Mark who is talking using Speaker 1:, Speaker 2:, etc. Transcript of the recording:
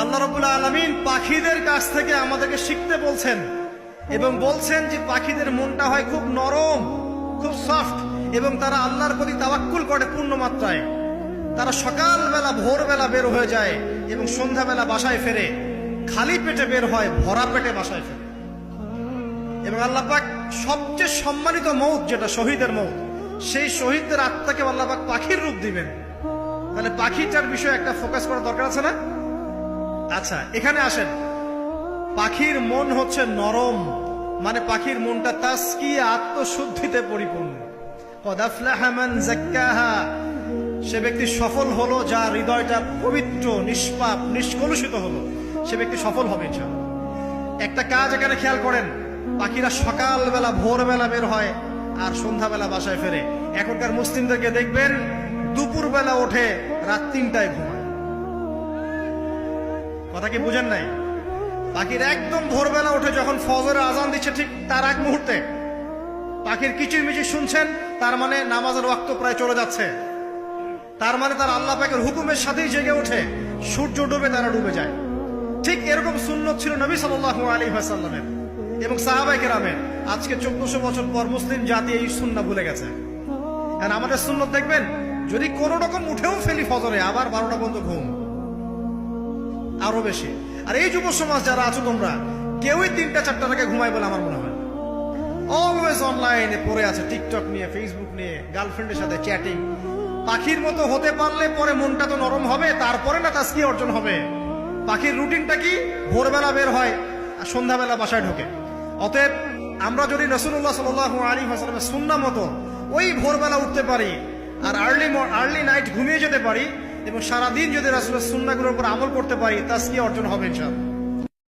Speaker 1: আল্লাহ রাব্বুল আলামিন পাখিদের কাছ থেকে আমাদেরকে শিখতে বলছেন এবং বলছেন যে পাখিদের মনটা হয় খুব নরম, খুব সফট, এবং তারা আল্লাহর প্রতি তাওয়াক্কুল করে পূর্ণ মাত্রায়। তারা সকালবেলা ভোরবেলা বের হয়ে যায় এবং সন্ধ্যাবেলা বাসায় ফেরে, খালি পেটে বের হয়, ভরা পেটে বাসায় ফেরে। এবং আল্লাহ পাক সবচেয়ে সম্মানিত মৌত যেটা শহীদের মৌত, সেই শহীদদের আত্মাকে আল্লাহ পাক পাখির রূপ দিবেন। তাহলে পাখিটার বিষয়ে একটা ফোকাস করা দরকার আছে না? আচ্ছা, এখানে আসেন। পাখির মন হচ্ছে নরম, মানে পাখির মনটা তাসকিয়া, আত্মশুদ্ধিতে পরিপূর্ণ। কদ আফলাহা মান যাক্কাহা, সে ব্যক্তি সফল হলো যার হৃদয়টা পবিত্র, নিষ্পাপ, নিষ্কলুষিত হলো, সে ব্যক্তি সফল হবে ইনশাআল্লাহ। একটা কাজ এখানে খেয়াল করেন, পাখিরা সকালবেলা ভোরবেলা বের হয় আর সন্ধ্যাবেলা বাসায় ফেরে। এখনকার মুসলিমদেরকে দেখবেন দুপুরবেলা ওঠে, রাত 3টায় ঘুমায়। কথা কি বুঝেন নাই? পাখির একদম ভোরবেলা উঠে যখন ফজরের আজান দিচ্ছে ঠিক তার এক মুহূর্তে পাখির কিচিরমিচির শুনছেন, তার মানে নামাজের ওয়াক্ত প্রায় চলে যাচ্ছে। তার মানে তার আল্লাহ পাকের হুকুমের সাথেই জেগে ওঠে, সূর্য ডুবে তারা ডুবে যায়। ঠিক এরকম সুন্নত ছিল নবী সাল্লাল্লাহু আলাইহি ওয়াসাল্লামের এবং সাহাবায়ে কেরামের। আজকে 1400 বছর পর মুসলিম জাতি এই সুন্নাহ ভুলে গেছে। আর আমাদের সুন্নত দেখবেন, যদি কোনো রকম উঠেও ফেলি ফজরে, আবার 12টা পর্যন্ত ঘুম, আরো বেশি। আর এই যুব সমাজ যারা আছো তোমরা, কেউই 3টা-4টার আগে ঘুমায় বলে আমার মনে হয়। অলওয়েজ অনলাইনে পড়ে আছে, টিকটক নিয়ে, ফেসবুক নিয়ে, গার্লফ্রেন্ডের সাথে চ্যাটিং। পাখির মতো হতে পারলে পরে মনটা তো নরম হবে, তারপরে না তাসকিয়া অর্জন হবে। পাখির রুটিনটা কি? ভোরবেলা বের হয় আর সন্ধ্যাবেলা বাসায় ঢোকে। অতএব আমরা যদি রাসূলুল্লাহ সাল্লাল্লাহু আলাইহি ওয়াসাল্লামের সুন্নাহ মতো ওই ভোরবেলা উঠতে পারি আর আর্লি নাইট ঘুমিয়ে যেতে পারি এবং সারাদিন যদি রাসূলের সুন্নাহগুলোর উপর আমল করতে পারি, তাসকিয়া অর্জন হবে ইনশাআল্লাহ।